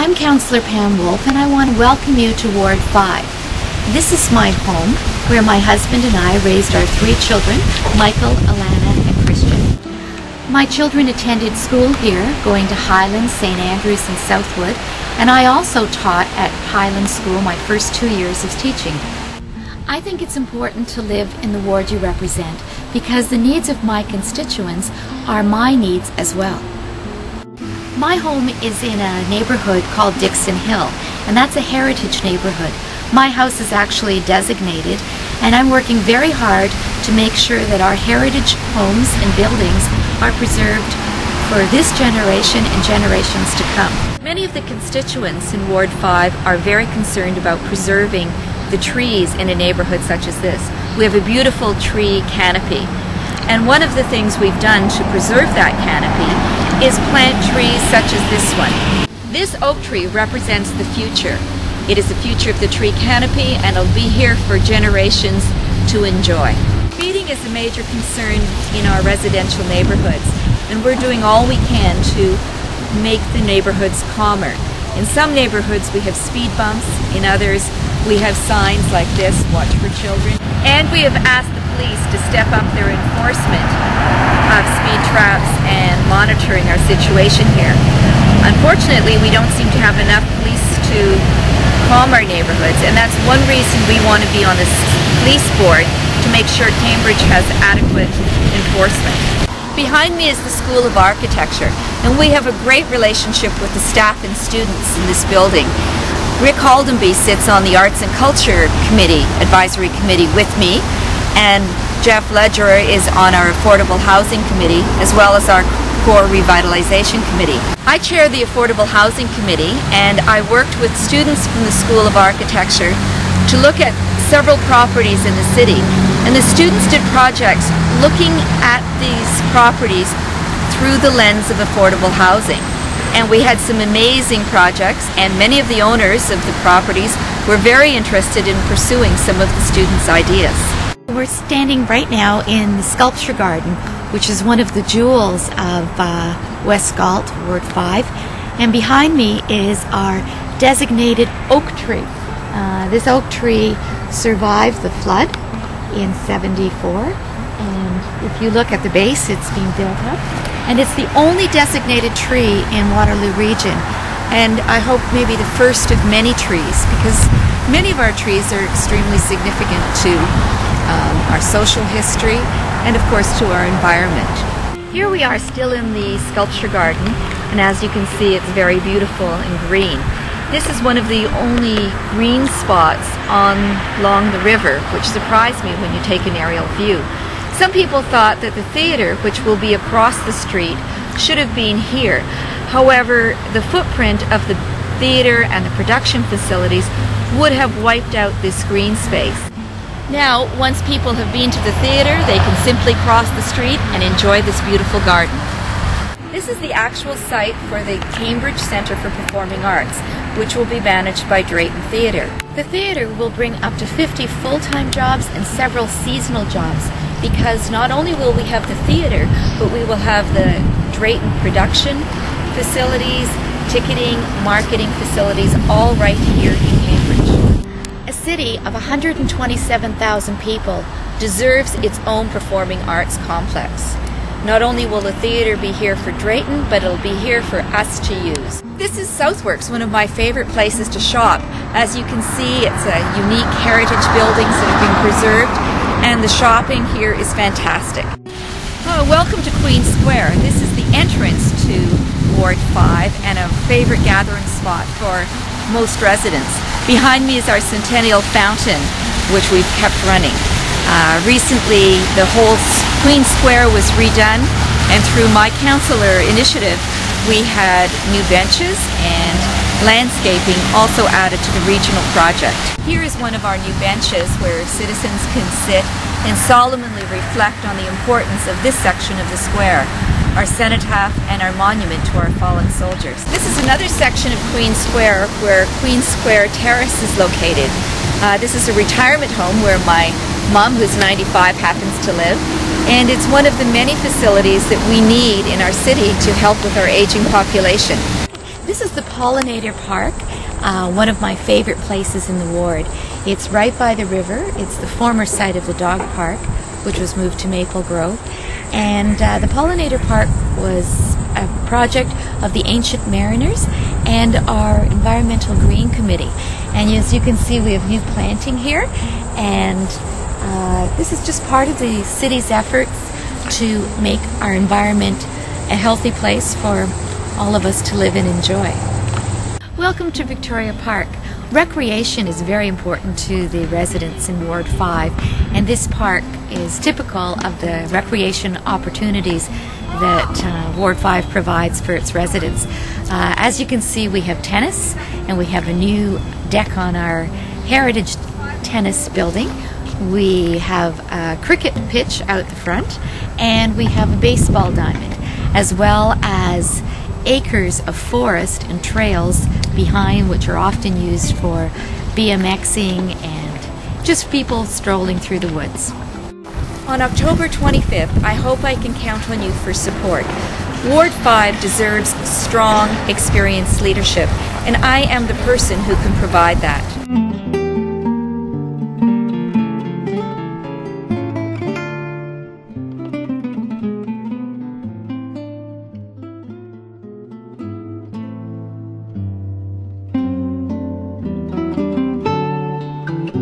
I'm Councillor Pam Wolf, and I want to welcome you to Ward 5. This is my home, where my husband and I raised our 3 children, Michael, Alana, and Christian. My children attended school here, going to Highlands, St. Andrews, and Southwood, and I also taught at Highlands School my first 2 years of teaching. I think it's important to live in the ward you represent, because the needs of my constituents are my needs as well. My home is in a neighborhood called Dixon Hill, and that's a heritage neighborhood. My house is actually designated, and I'm working very hard to make sure that our heritage homes and buildings are preserved for this generation and generations to come. Many of the constituents in Ward 5 are very concerned about preserving the trees in a neighborhood such as this. We have a beautiful tree canopy, and one of the things we've done to preserve that canopy is plant trees such as this one. This oak tree represents the future. It is the future of the tree canopy, and it'll be here for generations to enjoy. Speeding is a major concern in our residential neighborhoods, and we're doing all we can to make the neighborhoods calmer. In some neighborhoods we have speed bumps, in others we have signs like this, "Watch for children," and we have asked the police to step up their enforcement of speed traps and monitoring our situation here. Unfortunately, we don't seem to have enough police to calm our neighborhoods, and that's one reason we want to be on this police board, to make sure Cambridge has adequate enforcement. Behind me is the School of Architecture, and we have a great relationship with the staff and students in this building. Rick Haldenby sits on the Arts and Culture Advisory Committee with me, and Jeff Ledger is on our Affordable Housing Committee, as well as our Core Revitalization Committee. I chair the Affordable Housing Committee, and I worked with students from the School of Architecture to look at several properties in the city, and the students did projects looking at these properties through the lens of affordable housing. And we had some amazing projects, and many of the owners of the properties were very interested in pursuing some of the students' ideas. We're standing right now in the Sculpture Garden, which is one of the jewels of West Galt, Ward 5. And behind me is our designated oak tree. This oak tree survived the flood in '74. And if you look at the base, it's being built up. And it's the only designated tree in Waterloo region. And I hope maybe the first of many trees, because many of our trees are extremely significant to our social history and of course to our environment. Here we are still in the Sculpture Garden, and as you can see, it's very beautiful and green. This is one of the only green spots along the river, which surprised me when you take an aerial view. Some people thought that the theater, which will be across the street, should have been here. However, the footprint of the theater and the production facilities would have wiped out this green space. Now, once people have been to the theater, they can simply cross the street and enjoy this beautiful garden. This is the actual site for the Cambridge Centre for Performing Arts, which will be managed by Drayton Theatre. The theatre will bring up to 50 full-time jobs and several seasonal jobs, because not only will we have the theatre, but we will have the Drayton production facilities, ticketing, marketing facilities, all right here in Cambridge. A city of 127,000 people deserves its own performing arts complex. Not only will the theatre be here for Drayton, but it'll be here for us to use. This is Southworks, one of my favorite places to shop. As you can see, it's a unique heritage buildings that have been preserved, and the shopping here is fantastic. Welcome to Queen Square. This is the entrance to Ward 5 and a favorite gathering spot for most residents. Behind me is our Centennial Fountain, which we've kept running. Recently, the whole Queen Square was redone, and through my councillor initiative, we had new benches and landscaping also added to the regional project. Here is one of our new benches where citizens can sit and solemnly reflect on the importance of this section of the square, our cenotaph and our monument to our fallen soldiers. This is another section of Queen Square where Queen Square Terrace is located. This is a retirement home where my mom, who's 95, happens to live, and it's one of the many facilities that we need in our city to help with our aging population. This is the Pollinator Park, one of my favorite places in the ward. It's right by the river. It's the former site of the dog park, which was moved to Maple Grove. And the Pollinator Park was a project of the Ancient Mariners and our Environmental Green Committee. And as you can see, we have new planting here. And this is just part of the city's efforts to make our environment a healthy place for all of us to live and enjoy. Welcome to Victoria Park. Recreation is very important to the residents in Ward 5, and this park is typical of the recreation opportunities that Ward 5 provides for its residents. As you can see, we have tennis, and we have a new deck on our heritage tennis building. We have a cricket pitch out the front, and we have a baseball diamond, as well as acres of forest and trails behind, which are often used for BMXing and just people strolling through the woods. On October 25th, I hope I can count on you for support. Ward 5 deserves strong, experienced leadership, and I am the person who can provide that.